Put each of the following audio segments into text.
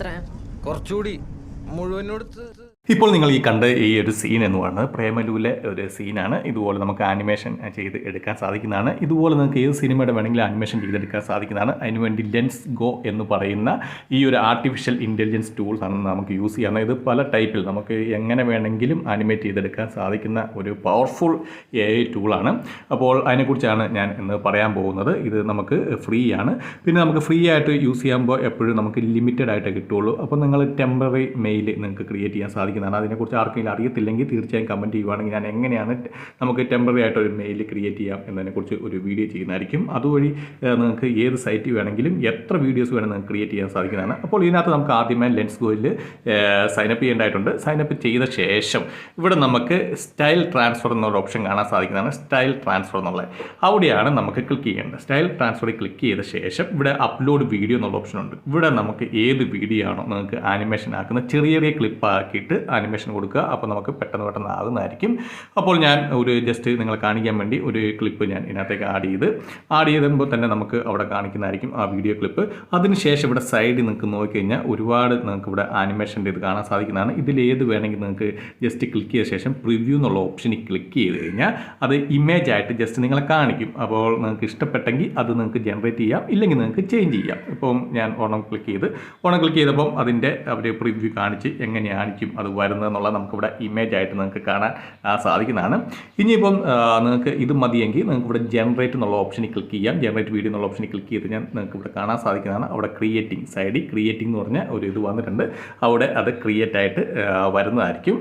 അത്ര കുറച്ചുകൂടി മുഴുവനോടുത്ത്. ഇപ്പോൾ നിങ്ങൾ ഈ കണ്ട ഈ ഒരു സീൻ എന്ന് പറയുന്നത് പ്രേമലുവിലെ ഒരു സീനാണ്. ഇതുപോലെ നമുക്ക് ആനിമേഷൻ ചെയ്ത് എടുക്കാൻ സാധിക്കുന്നതാണ്. ഇതുപോലെ നിങ്ങൾക്ക് ഏത് സിനിമയുടെ വേണമെങ്കിലും ആനിമേഷൻ ചെയ്തെടുക്കാൻ സാധിക്കുന്നതാണ്. അതിനുവേണ്ടി ലെൻസ് ഗോ എന്ന് പറയുന്ന ഈ ഒരു ആർട്ടിഫിഷ്യൽ ഇൻ്റലിജൻസ് ടൂൾസ് ആണ് നമുക്ക് യൂസ് ചെയ്യുന്നത്. ഇത് പല ടൈപ്പിൽ നമുക്ക് എങ്ങനെ വേണമെങ്കിലും ആനിമേറ്റ് ചെയ്തെടുക്കാൻ സാധിക്കുന്ന ഒരു പവർഫുൾ AI ടൂളാണ്. അപ്പോൾ അതിനെക്കുറിച്ചാണ് ഞാൻ ഇന്ന് പറയാൻ പോകുന്നത്. ഇത് നമുക്ക് ഫ്രീ ആണ്. പിന്നെ നമുക്ക് ഫ്രീ ആയിട്ട് യൂസ് ചെയ്യുമ്പോൾ എപ്പോഴും നമുക്ക് ലിമിറ്റഡ് ആയിട്ട് കിട്ടുള്ളൂ. അപ്പോൾ നിങ്ങൾ ടെമ്പററി മെയിൽ നിങ്ങൾക്ക് ക്രിയേറ്റ് ചെയ്യാൻ സാധിക്കുന്നതാണ്. അതിനെക്കുറിച്ച് ആർക്കെങ്കിലും അറിയത്തില്ലെങ്കിൽ തീർച്ചയായും കമൻറ്റ് ചെയ്യുവാണെങ്കിൽ ഞാൻ എങ്ങനെയാണ് നമുക്ക് ടെമ്പററി ആയിട്ട് ഒരു മെയിൽ ക്രിയേറ്റ് ചെയ്യാം എന്നതിനെക്കുറിച്ച് ഒരു വീഡിയോ ചെയ്യുന്നതായിരിക്കും. അതുവഴി നിങ്ങൾക്ക് ഏത് സൈറ്റ് വേണമെങ്കിലും എത്ര വീഡിയോസ് വേണമെങ്കിൽ നിങ്ങൾക്ക് ക്രിയേറ്റ് ചെയ്യാൻ സാധിക്കുന്നതാണ്. അപ്പോൾ ഇതിനകത്ത് നമുക്ക് ആദ്യമായി ലെൻസ് ഗോയിൽ സൈനപ്പ് ചെയ്യേണ്ടതായിട്ടുണ്ട്. സൈനപ്പ് ചെയ്ത ശേഷം ഇവിടെ നമുക്ക് സ്റ്റൈൽ ട്രാൻസ്ഫർ എന്നൊരു ഓപ്ഷൻ കാണാൻ സാധിക്കുന്നതാണ്. സ്റ്റൈൽ ട്രാൻസ്ഫർ എന്നുള്ളത് അവിടെയാണ് നമുക്ക് ക്ലിക്ക് ചെയ്യേണ്ടത്. സ്റ്റൈൽ ട്രാൻസ്ഫറിൽ ക്ലിക്ക് ചെയ്ത ശേഷം ഇവിടെ അപ്ലോഡ് വീഡിയോ എന്നുള്ള ഓപ്ഷൻ ഉണ്ട്. ഇവിടെ നമുക്ക് ഏത് വീഡിയോ ആണോ നിങ്ങൾക്ക് ആനിമേഷൻ ആക്കുന്ന ചെറിയ ചെറിയ ക്ലിപ്പ് ആക്കിയിട്ട് ആനിമേഷൻ കൊടുക്കുക. അപ്പോൾ നമുക്ക് പെട്ടെന്ന് ആകുന്നതായിരിക്കും. അപ്പോൾ ഞാൻ ഒരു ജസ്റ്റ് നിങ്ങളെ കാണിക്കാൻ വേണ്ടി ഒരു ക്ലിപ്പ് ഞാൻ ഇതിനകത്തേക്ക് ആഡ് ചെയ്തുമ്പോൾ തന്നെ നമുക്ക് അവിടെ കാണിക്കുന്നതായിരിക്കും ആ വീഡിയോ ക്ലിപ്പ്. അതിനുശേഷം ഇവിടെ സൈഡിൽ നിങ്ങൾക്ക് നോക്കിക്കഴിഞ്ഞാൽ ഒരുപാട് നിങ്ങൾക്ക് ഇവിടെ ആനിമേഷൻ്റെ ഇത് കാണാൻ സാധിക്കുന്നതാണ്. ഇതിലേത് വേണമെങ്കിൽ നിങ്ങൾക്ക് ജസ്റ്റ് ക്ലിക്ക് ചെയ്ത ശേഷം പ്രിവ്യൂ എന്നുള്ള ഓപ്ഷനിൽ ക്ലിക്ക് ചെയ്ത് കഴിഞ്ഞാൽ അത് ഇമേജ് ആയിട്ട് ജസ്റ്റ് നിങ്ങളെ കാണിക്കും. അപ്പോൾ നിങ്ങൾക്ക് ഇഷ്ടപ്പെട്ടെങ്കിൽ അത് നിങ്ങൾക്ക് ജനറേറ്റ് ചെയ്യാം, ഇല്ലെങ്കിൽ നിങ്ങൾക്ക് ചേഞ്ച് ചെയ്യാം. ഇപ്പം ഞാൻ ഓണം ക്ലിക്ക് ചെയ്തപ്പം അതിൻ്റെ അവർ പ്രിവ്യൂ കാണിച്ച് എങ്ങനെയായിരിക്കും അത് വരുന്നതെന്നുള്ളത് നമുക്കിവിടെ ഇമേജ് ആയിട്ട് നിങ്ങൾക്ക് കാണാൻ സാധിക്കുന്നതാണ്. ഇനിയിപ്പം നിങ്ങൾക്ക് ഇത് മതിയെങ്കിൽ നിങ്ങൾക്ക് ഇവിടെ ജനറേറ്റ് എന്നുള്ള ഓപ്ഷനിൽ ക്ലിക്ക് ചെയ്യാം. ജനറേറ്റ് വീഡിയോ എന്നുള്ള ഓപ്ഷനിൽ ക്ലിക്ക് ചെയ്ത് ഞാൻ നിങ്ങൾക്ക് ഇവിടെ കാണാൻ സാധിക്കുന്നതാണ്. അവിടെ ക്രിയേറ്റിംഗ് സൈഡിൽ ക്രിയേറ്റിംഗ് എന്ന് പറഞ്ഞ ഒരു ഇത് വന്നിട്ടുണ്ട്. അവിടെ അത് ക്രിയേറ്റ് ആയിട്ട് വരുന്നതായിരിക്കും.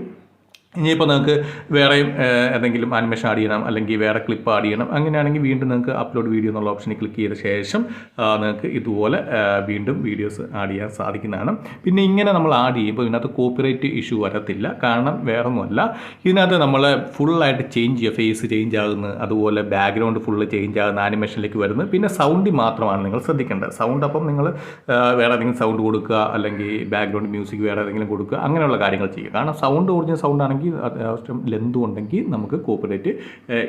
ഇനിയിപ്പോൾ നിങ്ങൾക്ക് വേറെയും എന്തെങ്കിലും ആനിമേഷൻ ആഡ് ചെയ്യണം, അല്ലെങ്കിൽ വേറെ ക്ലിപ്പ് ആഡ് ചെയ്യണം, അങ്ങനെയാണെങ്കിൽ വീണ്ടും നിങ്ങൾക്ക് അപ്ലോഡ് വീഡിയോ എന്നുള്ള ഓപ്ഷനിൽ ക്ലിക്ക് ചെയ്ത ശേഷം നിങ്ങൾക്ക് ഇതുപോലെ വീണ്ടും വീഡിയോസ് ആഡ് ചെയ്യാൻ സാധിക്കുന്നതാണ്. പിന്നെ ഇങ്ങനെ നമ്മൾ ആഡ് ചെയ്യുമ്പോൾ ഇതിനകത്ത് കോപ്പിറൈറ്റ് ഇഷ്യൂ വരത്തില്ല. കാരണം വേറൊന്നുമല്ല, ഇതിനകത്ത് നമ്മൾ ഫുള്ളായിട്ട് ചേഞ്ച് ചെയ്യുക, ഫേസ് ചേഞ്ച് ആകുന്നത്, അതുപോലെ ബാക്ക്ഗ്രൗണ്ട് ഫുള്ള് ചേഞ്ച് ആകുന്ന ആനിമേഷനിലേക്ക് വരുന്നത്. പിന്നെ സൗണ്ട് മാത്രമാണ് നിങ്ങൾ ശ്രദ്ധിക്കേണ്ടത്. സൗണ്ട് അപ്പം നിങ്ങൾ വേറെ ഏതെങ്കിലും സൗണ്ട് കൊടുക്കുക, അല്ലെങ്കിൽ ബാക്ക്ഗ്രൗണ്ട് മ്യൂസിക് വേറെ ഏതെങ്കിലും കൊടുക്കുക, അങ്ങനെയുള്ള കാര്യങ്ങൾ ചെയ്യുക. കാരണം സൗണ്ട് ഒറിജിനൽ സൗണ്ട് ആണെങ്കിൽ അത്യാവശ്യം ലെന്തും ഉണ്ടെങ്കിൽ നമുക്ക് കോപ്പിറൈറ്റ്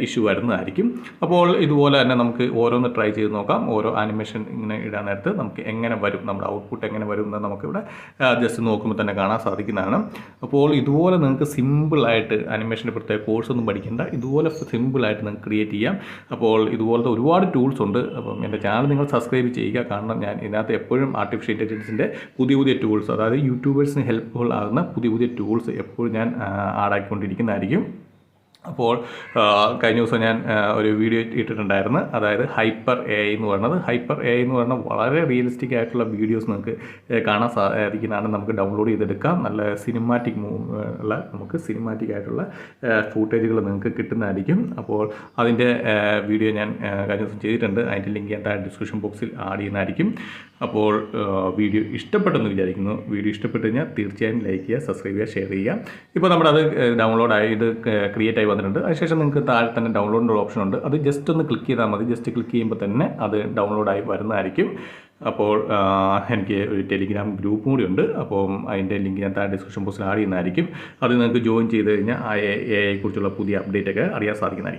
ഇഷ്യൂ വരുന്നതായിരിക്കും. അപ്പോൾ ഇതുപോലെ തന്നെ നമുക്ക് ഓരോന്ന് ട്രൈ ചെയ്ത് നോക്കാം. ഓരോ ആനിമേഷൻ ഇങ്ങനെ ഇടാൻ നേരത്ത് നമുക്ക് എങ്ങനെ വരും, നമ്മുടെ ഔട്ട്പുട്ട് എങ്ങനെ വരും എന്ന് നമുക്കിവിടെ ജസ്റ്റ് നോക്കുമ്പോൾ തന്നെ കാണാൻ സാധിക്കുന്നതാണ്. അപ്പോൾ ഇതുപോലെ നിങ്ങൾക്ക് സിമ്പിളായിട്ട് ആനിമേഷൻ്റെ പ്രത്യേക കോഴ്സൊന്നും പഠിക്കേണ്ട, ഇതുപോലെ സിമ്പിളായിട്ട് നിങ്ങൾക്ക് ക്രിയേറ്റ് ചെയ്യാം. അപ്പോൾ ഇതുപോലത്തെ ഒരുപാട് ടൂൾസ് ഉണ്ട്. അപ്പം എൻ്റെ ചാനൽ നിങ്ങൾ സബ്സ്ക്രൈബ് ചെയ്യുക. കാരണം ഞാൻ ഇതിനകത്ത് എപ്പോഴും ആർട്ടിഫിഷ്യൽ ഇൻ്റലിജൻസിൻ്റെ പുതിയ ടൂൾസ്, അതായത് യൂട്യൂബേഴ്സിന് ഹെൽപ്ഫുൾ ആകുന്ന പുതിയ ടൂൾസ് എപ്പോഴും ഞാൻ ആഡാക്കിക്കൊണ്ടിരിക്കുന്നതായിരിക്കും. അപ്പോൾ കഴിഞ്ഞ ദിവസം ഞാൻ ഒരു വീഡിയോ ഇട്ടിട്ടുണ്ടായിരുന്നു. അതായത് ഹൈപ്പർ AI എന്ന് പറയുന്നത്. ഹൈപ്പർ AI എന്ന് പറഞ്ഞാൽ വളരെ റിയലിസ്റ്റിക് ആയിട്ടുള്ള വീഡിയോസ് നിങ്ങൾക്ക് കാണാൻ സാധിക്കുന്നതാണ്. നമുക്ക് ഡൗൺലോഡ് ചെയ്തെടുക്കാം. നല്ല സിനിമാറ്റിക് ഉള്ള നമുക്ക് സിനിമാറ്റിക് ആയിട്ടുള്ള ഫൂട്ടേജുകൾ നിങ്ങൾക്ക് കിട്ടുന്നതായിരിക്കും. അപ്പോൾ അതിൻ്റെ വീഡിയോ ഞാൻ കഴിഞ്ഞ ദിവസം ചെയ്തിട്ടുണ്ട്. അതിൻ്റെ ലിങ്ക് ഞാൻ ഡിസ്ക്രിപ്ഷൻ ബോക്സിൽ ആഡ് ചെയ്യുന്നതായിരിക്കും. അപ്പോൾ വീഡിയോ ഇഷ്ടപ്പെട്ടെന്ന് വിചാരിക്കുന്നു. വീഡിയോ ഇഷ്ടപ്പെട്ട് കഴിഞ്ഞാൽ തീർച്ചയായും ലൈക്ക് ചെയ്യുക, സബ്സ്ക്രൈബ് ചെയ്യുക, ഷെയർ ചെയ്യുക. ഇപ്പോൾ നമ്മുടെ അത് ഡൗൺലോഡ് ആയി, ഇത് ക്രിയേറ്റ് ആയി വന്നിട്ടുണ്ട്. അതിനുശേഷം നിങ്ങൾക്ക് താഴെ തന്നെ ഡൗൺലോഡിൻ്റെ ഓപ്ഷൻ ഉണ്ട്. അത് ജസ്റ്റ് ഒന്ന് ക്ലിക്ക് ചെയ്താൽ മതി. ജസ്റ്റ് ക്ലിക്ക് ചെയ്യുമ്പോൾ തന്നെ അത് ഡൗൺലോഡായി വരുന്നതായിരിക്കും. അപ്പോൾ എനിക്ക് ഒരു ടെലിഗ്രാം ഗ്രൂപ്പും കൂടി ഉണ്ട്. അപ്പോൾ അതിൻ്റെ ലിങ്ക് ഞാൻ താഴെ ഡിസ്ക്രിപ്ഷൻ ബോക്സിൽ ആഡ് ചെയ്യുന്നതായിരിക്കും. അത് നിങ്ങൾക്ക് ജോയിൻ ചെയ്ത് കഴിഞ്ഞാൽ ആ AI കുറിച്ചുള്ള പുതിയ അപ്ഡേറ്റ് ഒക്കെ അറിയാൻ സാധിക്കുന്നതായിരിക്കും.